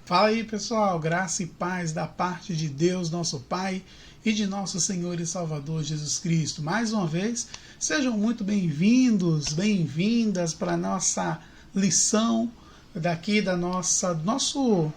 Fala aí, pessoal, graça e paz da parte de Deus, nosso Pai, e de nosso Senhor e Salvador Jesus Cristo. Mais uma vez, sejam muito bem-vindos, bem-vindas para a nossa lição daqui da nosso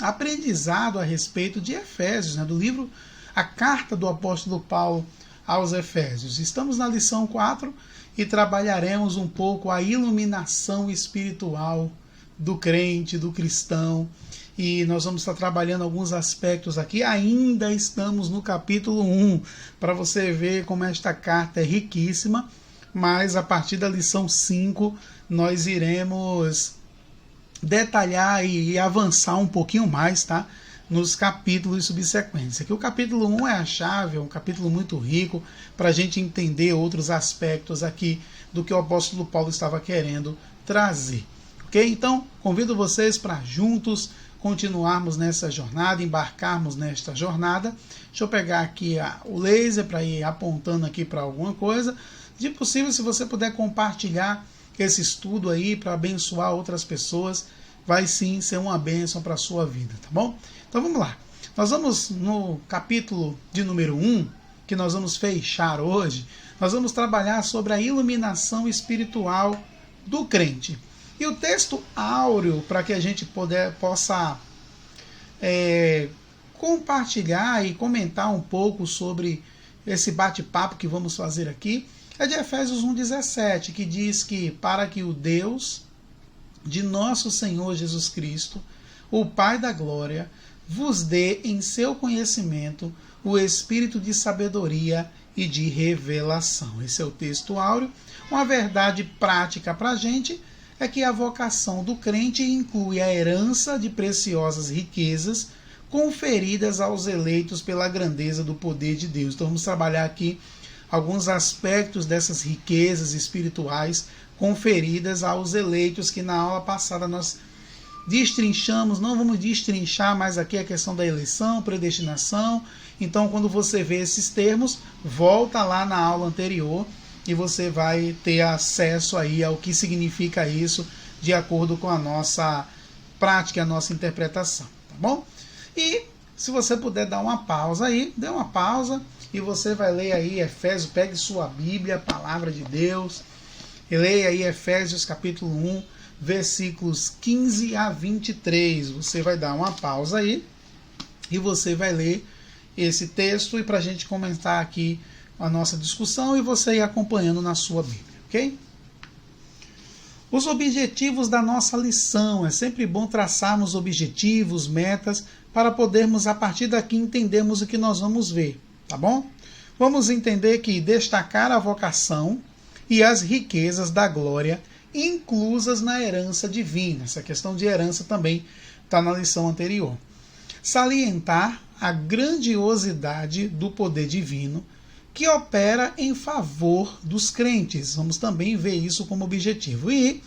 aprendizado a respeito de Efésios, do livro, a carta do apóstolo Paulo aos Efésios. Estamos na lição 4 e trabalharemos um pouco a iluminação espiritual do crente, do cristão, e nós vamos estar trabalhando alguns aspectos aqui. Ainda estamos no capítulo 1, para você ver como esta carta é riquíssima, mas a partir da lição 5 nós iremos detalhar e avançar um pouquinho mais, tá? Nos capítulos subsequentes. Aqui o capítulo 1 é a chave, é um capítulo muito rico para a gente entender outros aspectos aqui do que o apóstolo Paulo estava querendo trazer. Ok? Então, convido vocês para juntos continuarmos nessa jornada, embarcarmos nesta jornada. Deixa eu pegar aqui o laser para ir apontando aqui para alguma coisa. De possível, se você puder compartilhar esse estudo aí para abençoar outras pessoas, vai sim ser uma bênção para a sua vida, tá bom? Então vamos lá. Nós vamos no capítulo de número 1, que nós vamos fechar hoje, nós vamos trabalhar sobre a iluminação espiritual do crente. E o texto áureo, para que a gente possa compartilhar e comentar um pouco sobre esse bate-papo que vamos fazer aqui, é de Efésios 1,17, que diz que para que o Deus de nosso Senhor Jesus Cristo, o Pai da glória, vos dê em seu conhecimento o espírito de sabedoria e de revelação. Esse é o texto áureo. Uma verdade prática para a gente é que a vocação do crente inclui a herança de preciosas riquezas conferidas aos eleitos pela grandeza do poder de Deus. Então vamos trabalhar aqui alguns aspectos dessas riquezas espirituais conferidas aos eleitos, que na aula passada nós destrinchamos. Não vamos destrinchar mais aqui a questão da eleição, predestinação. Então quando você vê esses termos, volta lá na aula anterior e você vai ter acesso aí ao que significa isso de acordo com a nossa prática, a nossa interpretação, tá bom? E se você puder dar uma pausa aí, dê uma pausa e você vai ler aí Efésios, pegue sua Bíblia, a palavra de Deus, e leia aí Efésios capítulo 1, versículos 15 a 23. Você vai dar uma pausa aí e você vai ler esse texto e para a gente comentar aqui a nossa discussão e você ir acompanhando na sua Bíblia, ok? Os objetivos da nossa lição. É sempre bom traçarmos objetivos, metas, para podermos, a partir daqui, entendermos o que nós vamos ver, tá bom? Vamos entender que destacar a vocação e as riquezas da glória inclusas na herança divina. Essa questão de herança também está na lição anterior. Salientar a grandiosidade do poder divino que opera em favor dos crentes. Vamos também ver isso como objetivo. E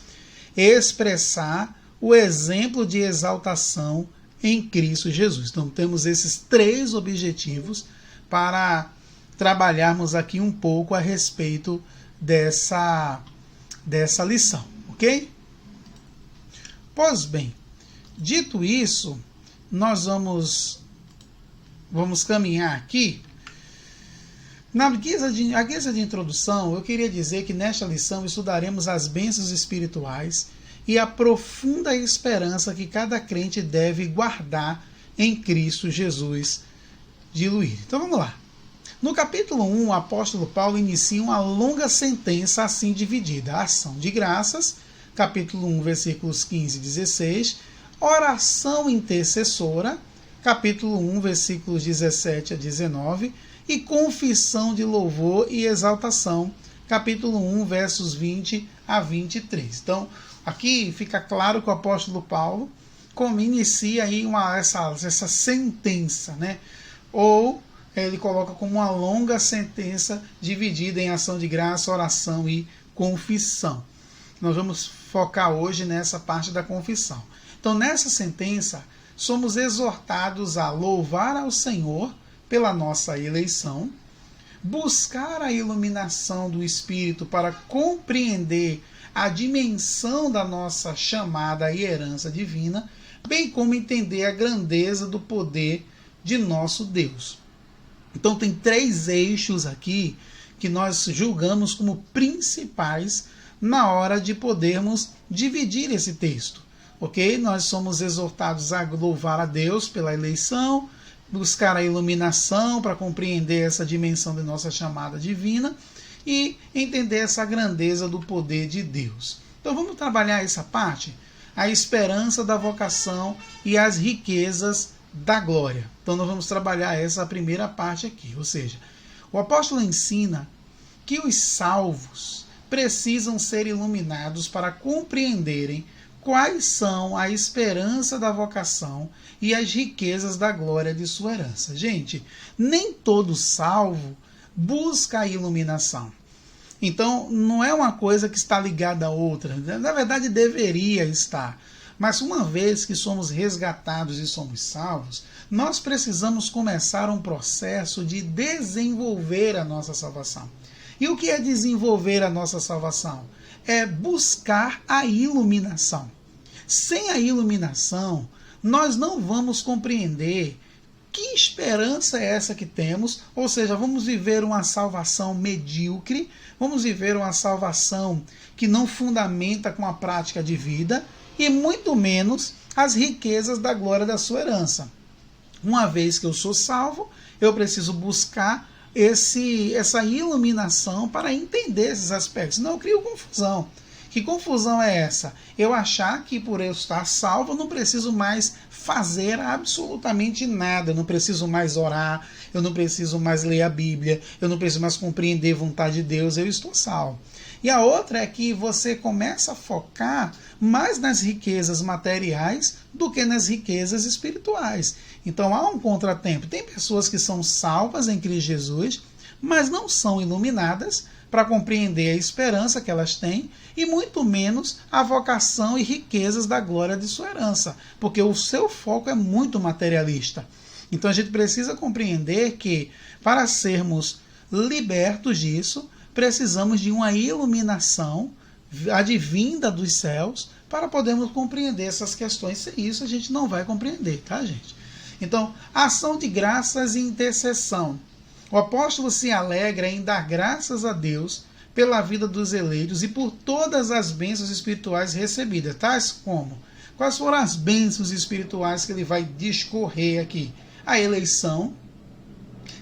expressar o exemplo de exaltação em Cristo Jesus. Então temos esses três objetivos para trabalharmos aqui um pouco a respeito dessa lição, ok? Pois bem, dito isso, nós vamos caminhar aqui. Na guisa de introdução, eu queria dizer que nesta lição estudaremos as bênçãos espirituais e a profunda esperança que cada crente deve guardar em Cristo Jesus diluir. Então vamos lá. No capítulo 1, o apóstolo Paulo inicia uma longa sentença assim dividida. A ação de graças, capítulo 1, versículos 15 e 16. Oração intercessora, capítulo 1, versículos 17 a 19. E confissão de louvor e exaltação, capítulo 1, versos 20 a 23. Então, aqui fica claro que o apóstolo Paulo como inicia aí essa sentença, né? Ou ele coloca como uma longa sentença dividida em ação de graça, oração e confissão. Nós vamos focar hoje nessa parte da confissão. Então, nessa sentença, somos exortados a louvar ao Senhor pela nossa eleição, buscar a iluminação do Espírito para compreender a dimensão da nossa chamada e herança divina, bem como entender a grandeza do poder de nosso Deus. Então tem 3 eixos aqui que nós julgamos como principais na hora de podermos dividir esse texto. Ok? Nós somos exortados a louvar a Deus pela eleição, buscar a iluminação para compreender essa dimensão de nossa chamada divina e entender essa grandeza do poder de Deus. Então vamos trabalhar essa parte, a esperança da vocação e as riquezas da glória. Então nós vamos trabalhar essa primeira parte aqui, ou seja, o apóstolo ensina que os salvos precisam ser iluminados para compreenderem quais são a esperança da vocação e as riquezas da glória de sua herança. Gente, nem todo salvo busca a iluminação. Então, não é uma coisa que está ligada a outra. Na verdade, deveria estar. Mas uma vez que somos resgatados e somos salvos, nós precisamos começar um processo de desenvolver a nossa salvação. E o que é desenvolver a nossa salvação? É buscar a iluminação. Sem a iluminação, nós não vamos compreender que esperança é essa que temos, ou seja, vamos viver uma salvação medíocre, vamos viver uma salvação que não fundamenta com a prática de vida, e muito menos as riquezas da glória da sua herança. Uma vez que eu sou salvo, eu preciso buscar essa iluminação para entender esses aspectos. Não, eu crio confusão. Que confusão é essa? Eu achar que por eu estar salvo eu não preciso mais fazer absolutamente nada, eu não preciso mais orar, eu não preciso mais ler a Bíblia, eu não preciso mais compreender a vontade de Deus, eu estou salvo. E a outra é que você começa a focar mais nas riquezas materiais do que nas riquezas espirituais. Então há um contratempo. Tem pessoas que são salvas em Cristo Jesus, mas não são iluminadas para compreender a esperança que elas têm e muito menos a vocação e riquezas da glória de sua herança, porque o seu foco é muito materialista. Então a gente precisa compreender que para sermos libertos disso, precisamos de uma iluminação advinda dos céus para podermos compreender essas questões. Sem isso a gente não vai compreender, tá, gente? Então, ação de graças e intercessão. O apóstolo se alegra em dar graças a Deus pela vida dos eleitos e por todas as bênçãos espirituais recebidas, tais como? Quais foram as bênçãos espirituais que ele vai discorrer aqui? A eleição,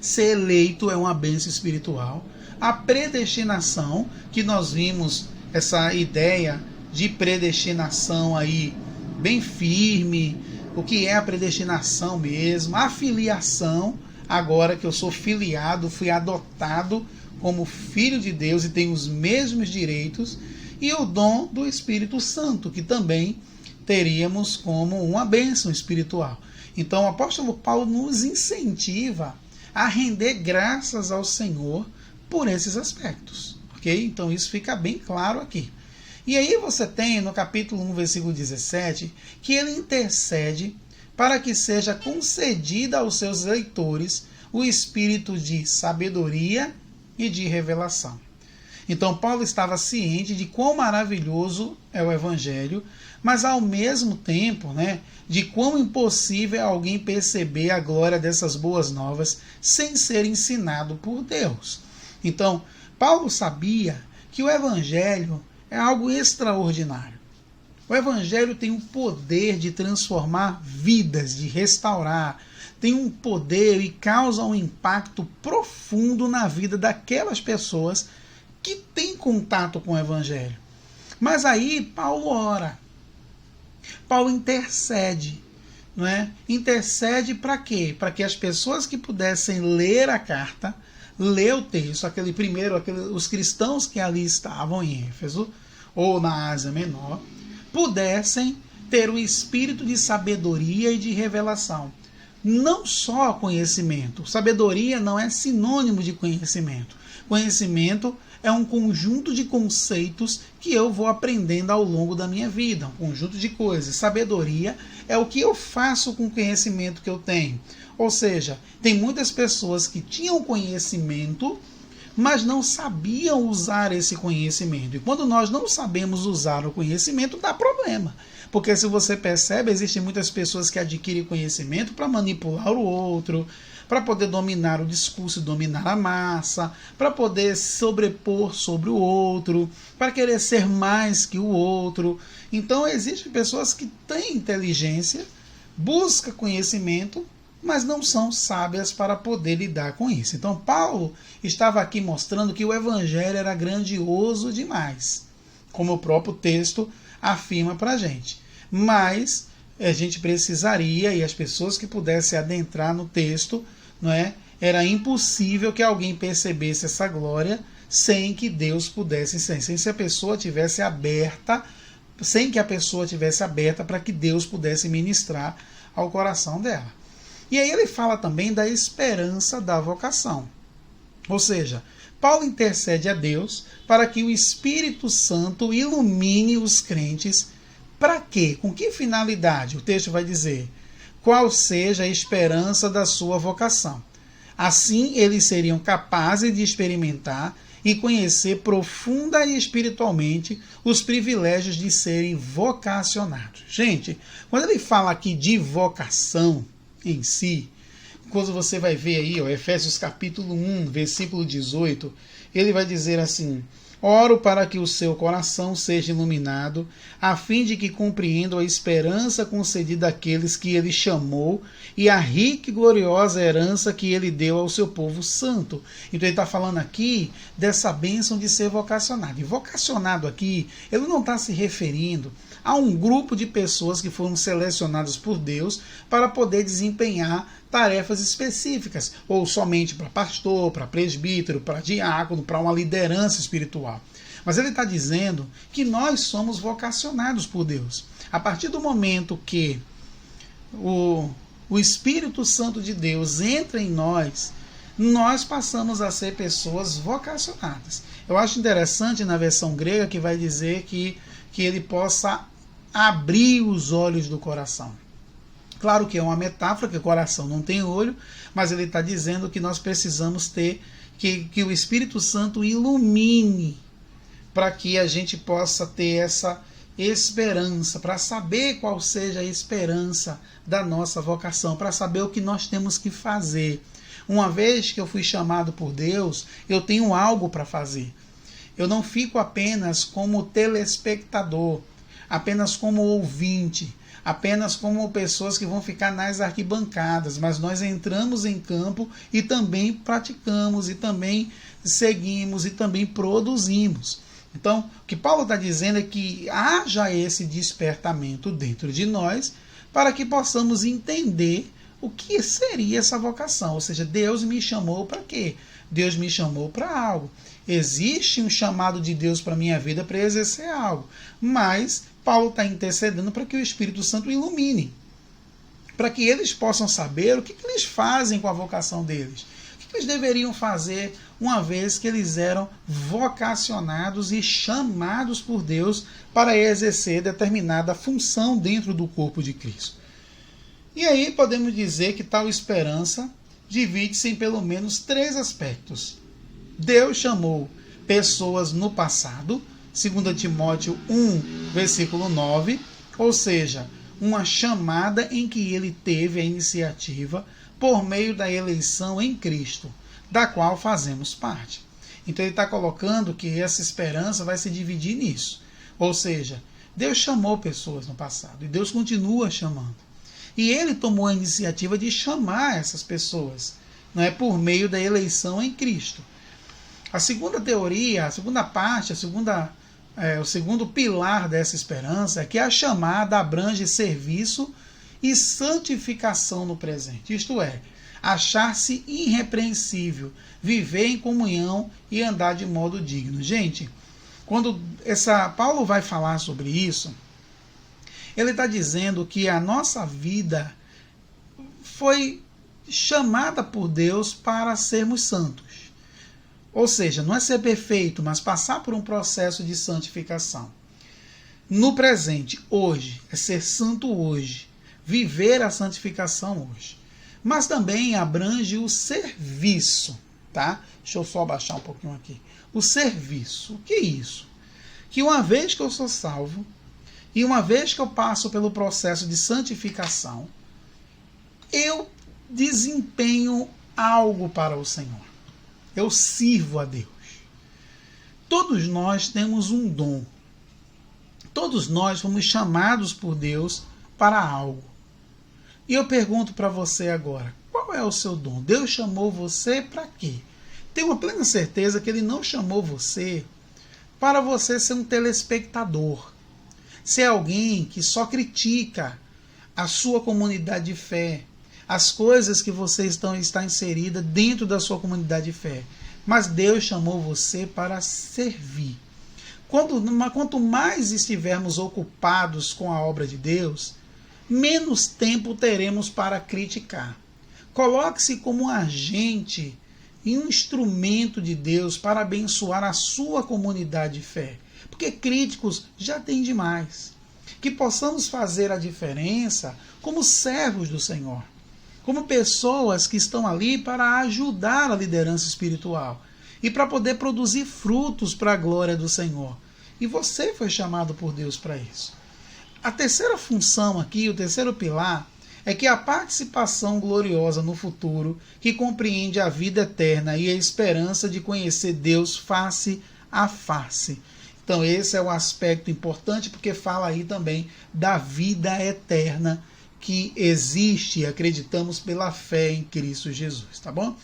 ser eleito é uma bênção espiritual. A predestinação, que nós vimos essa ideia de predestinação aí bem firme, o que é a predestinação mesmo, a filiação, agora que eu sou filiado, fui adotado como filho de Deus e tenho os mesmos direitos, e o dom do Espírito Santo, que também teríamos como uma bênção espiritual. Então o apóstolo Paulo nos incentiva a render graças ao Senhor por esses aspectos, ok? Então isso fica bem claro aqui. E aí você tem no capítulo 1, versículo 17, que ele intercede para que seja concedida aos seus leitores o espírito de sabedoria e de revelação. Então Paulo estava ciente de quão maravilhoso é o Evangelho, mas ao mesmo tempo, de quão impossível é alguém perceber a glória dessas boas novas sem ser ensinado por Deus. Então, Paulo sabia que o Evangelho é algo extraordinário. O Evangelho tem o poder de transformar vidas, de restaurar, tem um poder e causa um impacto profundo na vida daquelas pessoas que têm contato com o Evangelho. Mas aí Paulo ora, Paulo intercede, não é? Intercede para quê? Para que as pessoas que pudessem ler a carta, ler o texto, os cristãos que ali estavam em Éfeso, ou na Ásia Menor, pudessem ter o espírito de sabedoria e de revelação. Não só conhecimento. Sabedoria não é sinônimo de conhecimento. Conhecimento é um conjunto de conceitos que eu vou aprendendo ao longo da minha vida, um conjunto de coisas. Sabedoria é o que eu faço com o conhecimento que eu tenho. Ou seja, tem muitas pessoas que tinham conhecimento, mas não sabiam usar esse conhecimento. E quando nós não sabemos usar o conhecimento, dá problema. Porque se você percebe, existem muitas pessoas que adquirem conhecimento para manipular o outro, para poder dominar o discurso, dominar a massa, para poder sobrepor sobre o outro, para querer ser mais que o outro. Então existem pessoas que têm inteligência, buscam conhecimento, mas não são sábias para poder lidar com isso. Então Paulo estava aqui mostrando que o evangelho era grandioso demais, como o próprio texto afirma para a gente. Mas a gente precisaria, e as pessoas que pudessem adentrar no texto, não é? Era impossível que alguém percebesse essa glória sem que Deus pudesse, sem que a pessoa tivesse aberta, sem que a pessoa tivesse aberta para que Deus pudesse ministrar ao coração dela. E aí ele fala também da esperança da vocação. Ou seja, Paulo intercede a Deus para que o Espírito Santo ilumine os crentes. Para quê? Com que finalidade? O texto vai dizer: qual seja a esperança da sua vocação. Assim, eles seriam capazes de experimentar e conhecer profunda e espiritualmente os privilégios de serem vocacionados. Gente, quando ele fala aqui de vocação em si, quando você vai ver aí, Efésios capítulo 1, versículo 18, ele vai dizer assim: oro para que o seu coração seja iluminado, a fim de que compreendam a esperança concedida àqueles que ele chamou e a rica e gloriosa herança que ele deu ao seu povo santo. Então ele está falando aqui dessa bênção de ser vocacionado. E vocacionado aqui, ele não está se referindo a um grupo de pessoas que foram selecionadas por Deus para poder desempenhar tarefas específicas, ou somente para pastor, para presbítero, para diácono, para uma liderança espiritual. Mas ele está dizendo que nós somos vocacionados por Deus. A partir do momento que o Espírito Santo de Deus entra em nós, nós passamos a ser pessoas vocacionadas. Eu acho interessante na versão grega que vai dizer que ele possa abrir os olhos do coração. Claro que é uma metáfora, que o coração não tem olho, mas ele está dizendo que nós precisamos ter, que o Espírito Santo ilumine, para que a gente possa ter essa esperança, para saber qual seja a esperança da nossa vocação, para saber o que nós temos que fazer. Uma vez que eu fui chamado por Deus, eu tenho algo para fazer. Eu não fico apenas como telespectador, apenas como ouvinte, apenas como pessoas que vão ficar nas arquibancadas, mas nós entramos em campo e também praticamos, e também seguimos, e também produzimos. Então, o que Paulo está dizendo é que haja esse despertamento dentro de nós para que possamos entender o que seria essa vocação. Ou seja, Deus me chamou para quê? Deus me chamou para algo. Existe um chamado de Deus para a minha vida para exercer algo. Mas Paulo está intercedendo para que o Espírito Santo ilumine. Para que eles possam saber o que eles fazem com a vocação deles. O que eles deveriam fazer uma vez que eles eram vocacionados e chamados por Deus para exercer determinada função dentro do corpo de Cristo. E aí podemos dizer que tal esperança divide-se em pelo menos 3 aspectos. Deus chamou pessoas no passado, 2 Timóteo 1, versículo 9, ou seja, uma chamada em que ele teve a iniciativa por meio da eleição em Cristo, da qual fazemos parte. Então ele está colocando que essa esperança vai se dividir nisso. Ou seja, Deus chamou pessoas no passado e Deus continua chamando. E ele tomou a iniciativa de chamar essas pessoas, não é, por meio da eleição em Cristo. A segunda teoria, a segunda parte, o segundo pilar dessa esperança é que a chamada abrange serviço e santificação no presente. Isto é, achar-se irrepreensível, viver em comunhão e andar de modo digno. Gente, quando Paulo vai falar sobre isso, ele está dizendo que a nossa vida foi chamada por Deus para sermos santos. Ou seja, não é ser perfeito, mas passar por um processo de santificação. No presente, hoje, é ser santo hoje, viver a santificação hoje. Mas também abrange o serviço, tá? Deixa eu só abaixar um pouquinho aqui. O serviço, o que é isso? Que uma vez que eu sou salvo, E uma vez que eu passo pelo processo de santificação, eu desempenho algo para o Senhor. Eu sirvo a Deus. Todos nós temos um dom. Todos nós fomos chamados por Deus para algo. E eu pergunto para você agora, qual é o seu dom? Deus chamou você para quê? Tenho uma plena certeza que Ele não chamou você para você ser um telespectador, ser alguém que só critica a sua comunidade de fé, as coisas que você está inserida dentro da sua comunidade de fé. Mas Deus chamou você para servir. Quanto mais estivermos ocupados com a obra de Deus, menos tempo teremos para criticar. Coloque-se como um agente e um instrumento de Deus para abençoar a sua comunidade de fé. Porque críticos já tem demais. Que possamos fazer a diferença como servos do Senhor, como pessoas que estão ali para ajudar a liderança espiritual e para poder produzir frutos para a glória do Senhor. E você foi chamado por Deus para isso. A terceira função aqui, o terceiro pilar, é que a participação gloriosa no futuro, que compreende a vida eterna e a esperança de conhecer Deus face a face. Então esse é um aspecto importante, porque fala aí também da vida eterna que existe, acreditamos pela fé em Cristo Jesus, tá bom?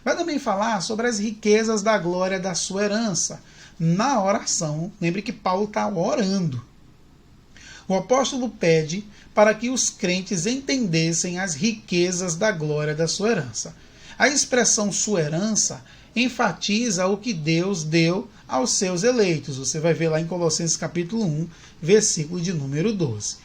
Vai também falar sobre as riquezas da glória da sua herança. Na oração, lembre que Paulo está orando. O apóstolo pede para que os crentes entendessem as riquezas da glória da sua herança. A expressão sua herança enfatiza o que Deus deu aos seus eleitos. Você vai ver lá em Colossenses capítulo 1, versículo de número 12.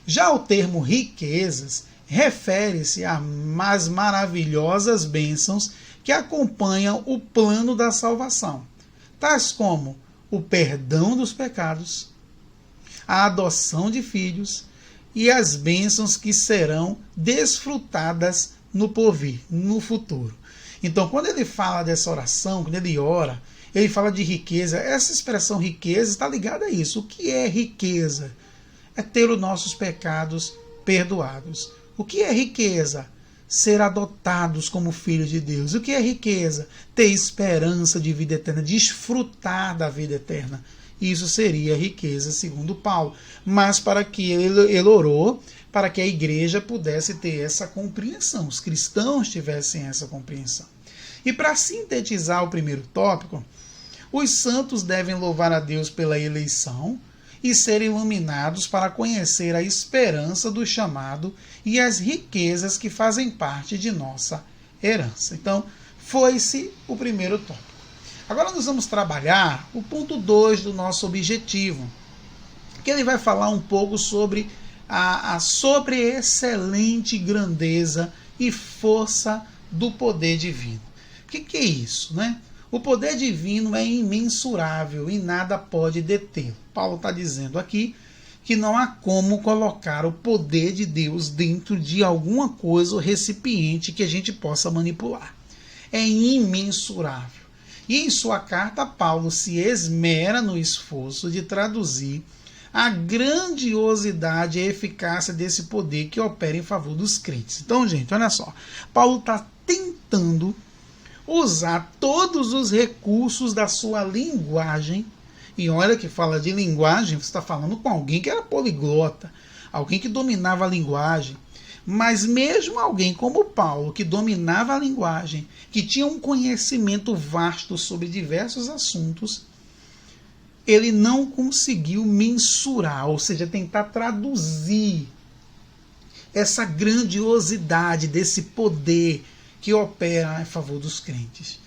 Já o termo riquezas refere-se às maravilhosas bênçãos que acompanham o plano da salvação, tais como o perdão dos pecados, a adoção de filhos e as bênçãos que serão desfrutadas no porvir, no futuro. Então, quando ele fala dessa oração, quando ele ora, ele fala de riqueza. Essa expressão riqueza está ligada a isso. O que é riqueza? É ter os nossos pecados perdoados. O que é riqueza? Ser adotados como filhos de Deus. O que é riqueza? Ter esperança de vida eterna, desfrutar da vida eterna. Isso seria riqueza, segundo Paulo. Mas para que ele orou, para que a igreja pudesse ter essa compreensão, os cristãos tivessem essa compreensão. E para sintetizar o primeiro tópico, os santos devem louvar a Deus pela eleição e ser iluminados para conhecer a esperança do chamado e as riquezas que fazem parte de nossa herança. Então, foi-se o primeiro tópico. Agora nós vamos trabalhar o ponto 2 do nosso objetivo, que ele vai falar um pouco sobre a sobreexcelente grandeza e força do poder divino. O que é isso, né? O poder divino é imensurável e nada pode detê-lo. Paulo está dizendo aqui que não há como colocar o poder de Deus dentro de alguma coisa ou recipiente que a gente possa manipular. É imensurável. E em sua carta, Paulo se esmera no esforço de traduzir a grandiosidade e a eficácia desse poder que opera em favor dos crentes. Então, gente, olha só. Paulo está tentando usar todos os recursos da sua linguagem. E olha que fala de linguagem, você está falando com alguém que era poliglota, alguém que dominava a linguagem. Mas mesmo alguém como Paulo, que dominava a linguagem, que tinha um conhecimento vasto sobre diversos assuntos, ele não conseguiu mensurar, ou seja, tentar traduzir essa grandiosidade desse poder que opera em favor dos crentes.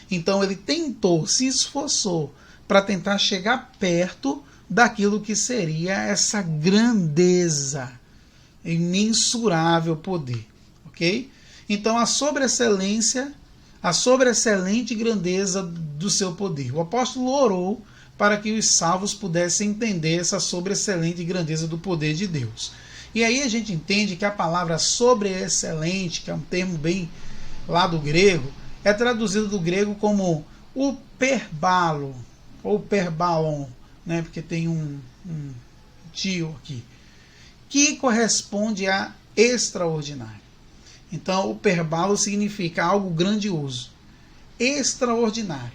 Então ele tentou, se esforçou para tentar chegar perto daquilo que seria essa grandeza, imensurável poder, ok? Então a sobreexcelente grandeza do seu poder. O apóstolo orou para que os salvos pudessem entender essa sobreexcelente grandeza do poder de Deus. E aí a gente entende que a palavra sobreexcelente, que é um termo bem lá do grego, é traduzido do grego como o perbalo, ou perbalon, né? Porque tem um sutil aqui, que corresponde a extraordinário. Então, o perbalo significa algo grandioso, extraordinário,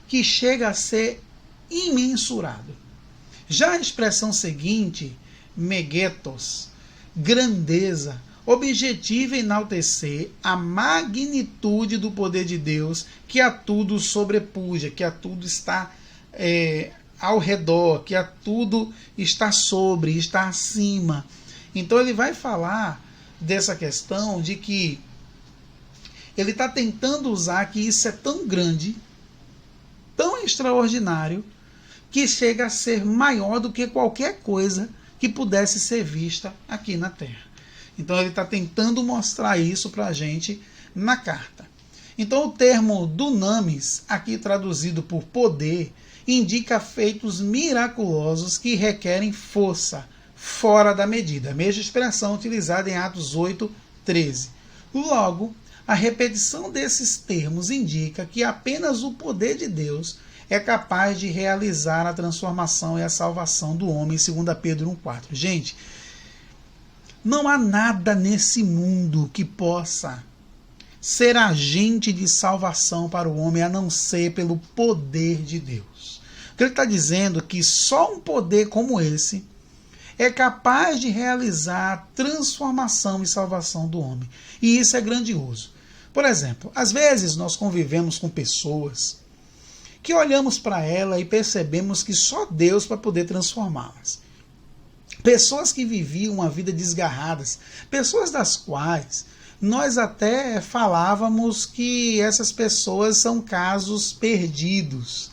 que chega a ser imensurável. Já a expressão seguinte, megetos, grandeza, objetiva enaltecer a magnitude do poder de Deus, que a tudo sobrepuja, que a tudo está ao redor, que a tudo está sobre, está acima. Então ele vai falar dessa questão de que ele está tentando usar que isso é tão grande, tão extraordinário, que chega a ser maior do que qualquer coisa que pudesse ser vista aqui na Terra. Então ele está tentando mostrar isso para a gente na carta. Então o termo dunamis, aqui traduzido por poder, indica feitos miraculosos que requerem força, fora da medida. A mesma expressão utilizada em Atos 8:13. Logo, a repetição desses termos indica que apenas o poder de Deus é capaz de realizar a transformação e a salvação do homem, 2 Pedro 1:4. Gente, não há nada nesse mundo que possa ser agente de salvação para o homem a não ser pelo poder de Deus. O que ele está dizendo é que só um poder como esse é capaz de realizar a transformação e salvação do homem. E isso é grandioso. Por exemplo, às vezes nós convivemos com pessoas que olhamos para ela e percebemos que só Deus para poder transformá-las. Pessoas que viviam uma vida desgarradas, pessoas das quais nós até falávamos que essas pessoas são casos perdidos.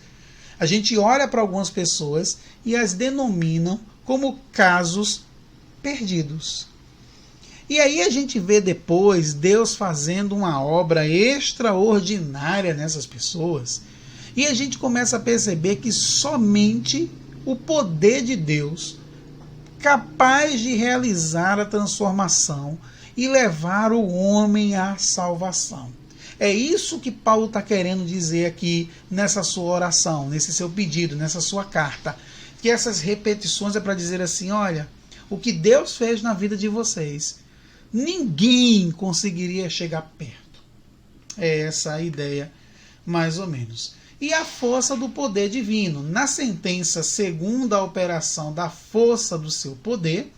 A gente olha para algumas pessoas e as denominam como casos perdidos. E aí a gente vê depois Deus fazendo uma obra extraordinária nessas pessoas. E a gente começa a perceber que somente o poder de Deus capaz de realizar a transformação e levar o homem à salvação. É isso que Paulo está querendo dizer aqui nessa sua oração, nesse seu pedido, nessa sua carta. Que essas repetições é para dizer assim, olha, o que Deus fez na vida de vocês, ninguém conseguiria chegar perto. É essa a ideia, mais ou menos. E a força do poder divino. Na sentença segundo a operação da força do seu poder,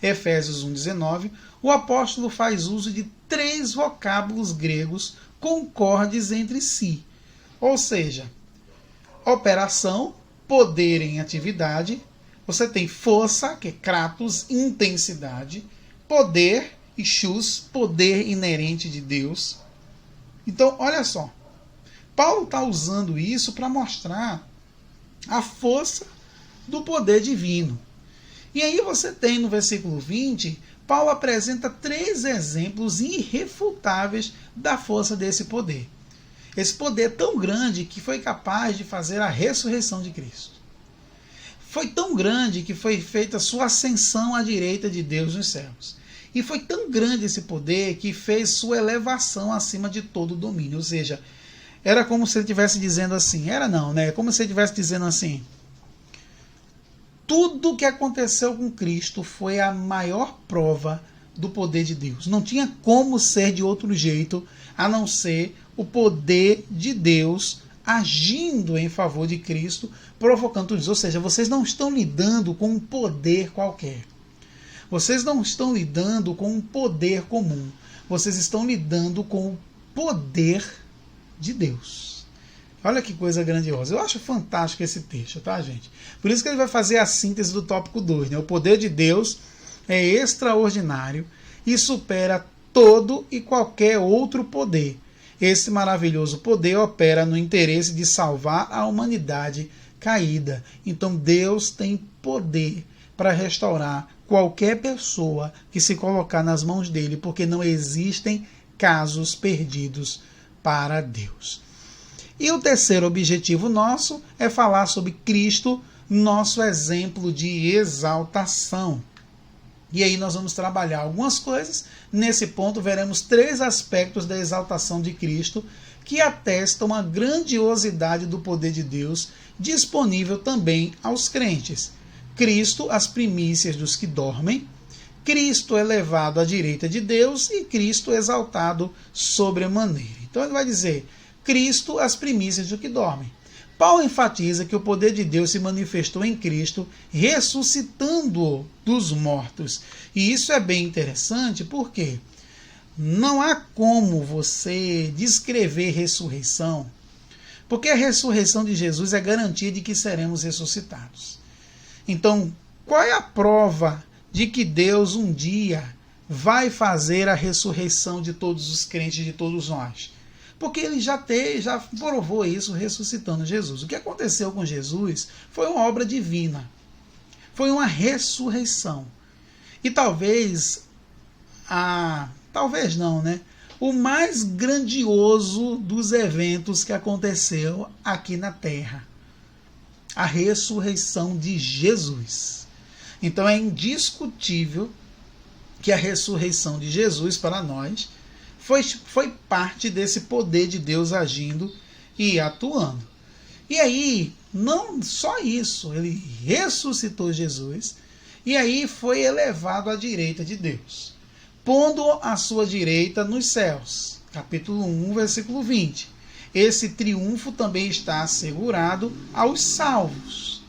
Efésios 1:19, o apóstolo faz uso de 3 vocábulos gregos concordes entre si. Ou seja, operação, poder em atividade, você tem força, que é kratos, intensidade, poder, ischus, poder inerente de Deus. Então, olha só, Paulo está usando isso para mostrar a força do poder divino. E aí você tem no versículo 20, Paulo apresenta 3 exemplos irrefutáveis da força desse poder. Esse poder tão grande que foi capaz de fazer a ressurreição de Cristo. Foi tão grande que foi feita a sua ascensão à direita de Deus nos céus. E foi tão grande esse poder que fez sua elevação acima de todo o domínio. Ou seja, era como se ele estivesse dizendo assim, era não, né? Como se ele estivesse dizendo assim, tudo que aconteceu com Cristo foi a maior prova do poder de Deus. Não tinha como ser de outro jeito, a não ser o poder de Deus agindo em favor de Cristo, provocando isso. Ou seja, vocês não estão lidando com um poder qualquer. Vocês não estão lidando com um poder comum. Vocês estão lidando com o poder de Deus. Olha que coisa grandiosa. Eu acho fantástico esse texto, tá, gente? Por isso que ele vai fazer a síntese do tópico 2, né? O poder de Deus é extraordinário e supera todo e qualquer outro poder. Esse maravilhoso poder opera no interesse de salvar a humanidade caída. Então Deus tem poder para restaurar qualquer pessoa que se colocar nas mãos dele, porque não existem casos perdidos para Deus. E o terceiro objetivo nosso é falar sobre Cristo, nosso exemplo de exaltação. E aí nós vamos trabalhar algumas coisas. Nesse ponto veremos 3 aspectos da exaltação de Cristo que atestam a grandiosidade do poder de Deus disponível também aos crentes. Cristo, as primícias dos que dormem, Cristo elevado à direita de Deus e Cristo exaltado sobremaneira. Então ele vai dizer, Cristo, as primícias dos que dormem. Paulo enfatiza que o poder de Deus se manifestou em Cristo, ressuscitando-o dos mortos. E isso é bem interessante, porque não há como você descrever ressurreição, porque a ressurreição de Jesus é garantia de que seremos ressuscitados. Então, qual é a prova de que Deus um dia vai fazer a ressurreição de todos os crentes, de todos nós? Porque ele já provou isso ressuscitando Jesus. O que aconteceu com Jesus foi uma obra divina. Foi uma ressurreição. E talvez não, né? O mais grandioso dos eventos que aconteceu aqui na Terra. A ressurreição de Jesus. Então é indiscutível que a ressurreição de Jesus para nós foi parte desse poder de Deus agindo e atuando. E aí, não só isso, ele ressuscitou Jesus e aí foi elevado à direita de Deus, pondo a sua direita nos céus. Capítulo 1, versículo 20. Esse triunfo também está assegurado aos salvos.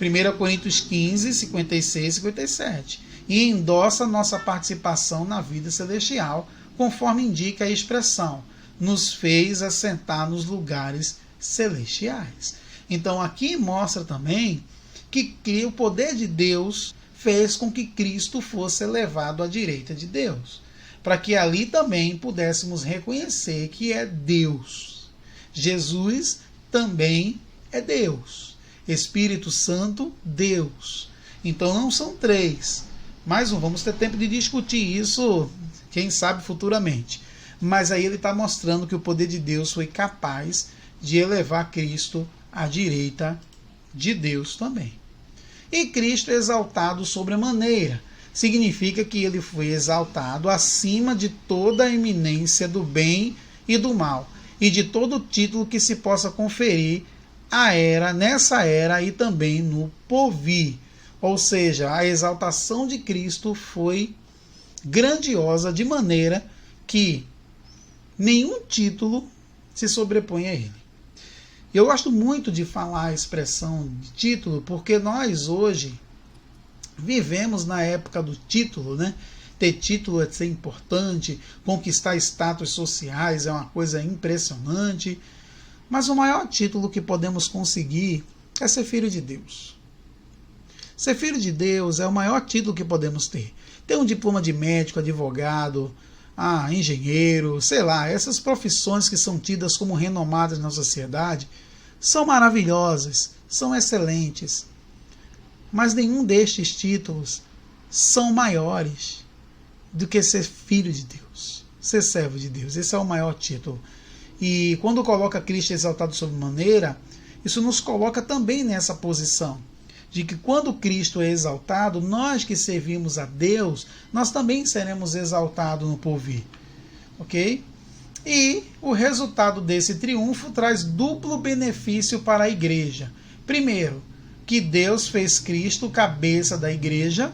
1 Coríntios 15, 56 e 57. E endossa nossa participação na vida celestial, conforme indica a expressão, nos fez assentar nos lugares celestiais. Então aqui mostra também que o poder de Deus fez com que Cristo fosse elevado à direita de Deus, para que ali também pudéssemos reconhecer que é Deus. Jesus também é Deus. Espírito Santo, Deus. Então não são três. Mais vamos ter tempo de discutir isso, quem sabe futuramente. Mas aí ele está mostrando que o poder de Deus foi capaz de elevar Cristo à direita de Deus também. E Cristo é exaltado sobremaneira. Significa que ele foi exaltado acima de toda a eminência do bem e do mal, e de todo título que se possa conferir nessa era e também no porvir. Ou seja, a exaltação de Cristo foi grandiosa, de maneira que nenhum título se sobrepõe a ele. Eu gosto muito de falar a expressão de título, porque nós hoje vivemos na época do título, né? Ter título é ser importante, conquistar status sociais é uma coisa impressionante, mas o maior título que podemos conseguir é ser filho de Deus. Ser filho de Deus é o maior título que podemos ter. Ter um diploma de médico, advogado, engenheiro, sei lá, essas profissões que são tidas como renomadas na sociedade, são maravilhosas, são excelentes, mas nenhum destes títulos são maiores do que ser filho de Deus, ser servo de Deus. Esse é o maior título. E quando coloca Cristo exaltado sobremaneira, isso nos coloca também nessa posição, de que quando Cristo é exaltado, nós que servimos a Deus, nós também seremos exaltados no porvir. Ok? E o resultado desse triunfo traz duplo benefício para a igreja. Primeiro, que Deus fez Cristo cabeça da igreja,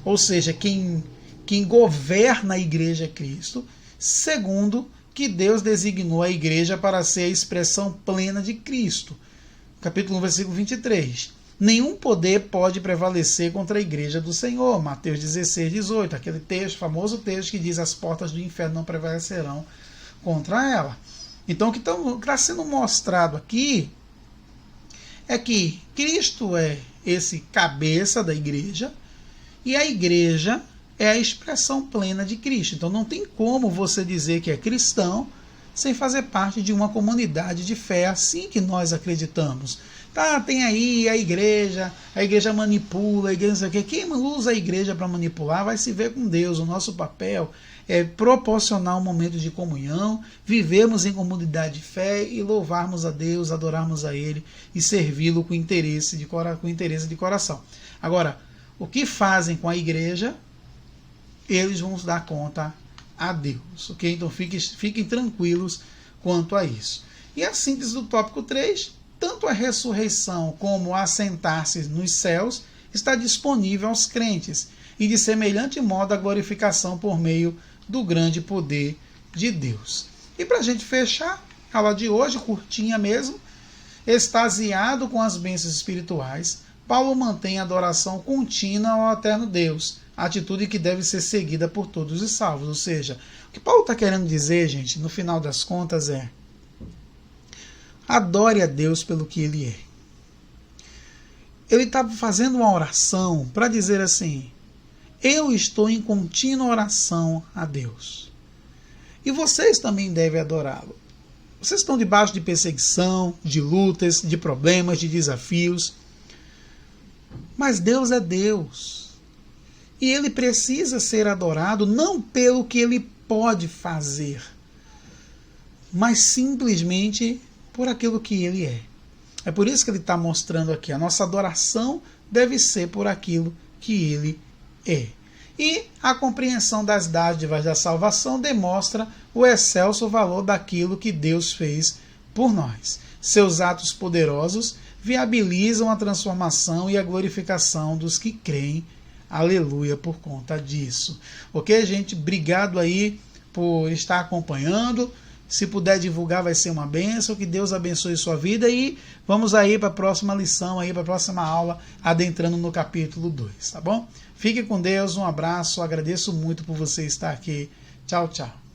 ou seja, quem governa a igreja é Cristo. Segundo, que Deus designou a igreja para ser a expressão plena de Cristo. Capítulo 1, versículo 23. Nenhum poder pode prevalecer contra a igreja do Senhor. Mateus 16, 18. Aquele texto, famoso texto que diz: as portas do inferno não prevalecerão contra ela. Então o que está sendo mostrado aqui é que Cristo é esse cabeça da igreja e a igreja é a expressão plena de Cristo. Então não tem como você dizer que é cristão sem fazer parte de uma comunidade de fé, assim que nós acreditamos. Tá, tem aí a igreja manipula, a igreja não sei o quê. Quem usa a igreja para manipular vai se ver com Deus. O nosso papel é proporcionar um momento de comunhão, vivermos em comunidade de fé e louvarmos a Deus, adorarmos a Ele e servi-lo com interesse de coração. Agora, o que fazem com a igreja, eles vão dar conta a Deus. Okay? Então fiquem tranquilos quanto a isso. E a síntese do tópico 3, tanto a ressurreição como assentar-se nos céus está disponível aos crentes, e de semelhante modo a glorificação por meio do grande poder de Deus. E para a gente fechar a aula de hoje, curtinha mesmo, extasiado com as bênçãos espirituais, Paulo mantém a adoração contínua ao eterno Deus, atitude que deve ser seguida por todos os salvos. Ou seja, o que Paulo está querendo dizer, gente, no final das contas é: adore a Deus pelo que Ele é. Ele está fazendo uma oração para dizer assim: eu estou em contínua oração a Deus. E vocês também devem adorá-lo. Vocês estão debaixo de perseguição, de lutas, de problemas, de desafios. Mas Deus é Deus. E Ele precisa ser adorado não pelo que Ele pode fazer, mas simplesmente por aquilo que Ele é. É por isso que Ele está mostrando aqui: a nossa adoração deve ser por aquilo que Ele é. E a compreensão das dádivas da salvação demonstra o excelso valor daquilo que Deus fez por nós. Seus atos poderosos viabilizam a transformação e a glorificação dos que creem. Aleluia por conta disso. Ok, gente? Obrigado aí por estar acompanhando. Se puder divulgar, vai ser uma bênção. Que Deus abençoe sua vida. E vamos aí para a próxima lição, para a próxima aula, adentrando no capítulo 2, tá bom? Fique com Deus, um abraço. Agradeço muito por você estar aqui. Tchau, tchau.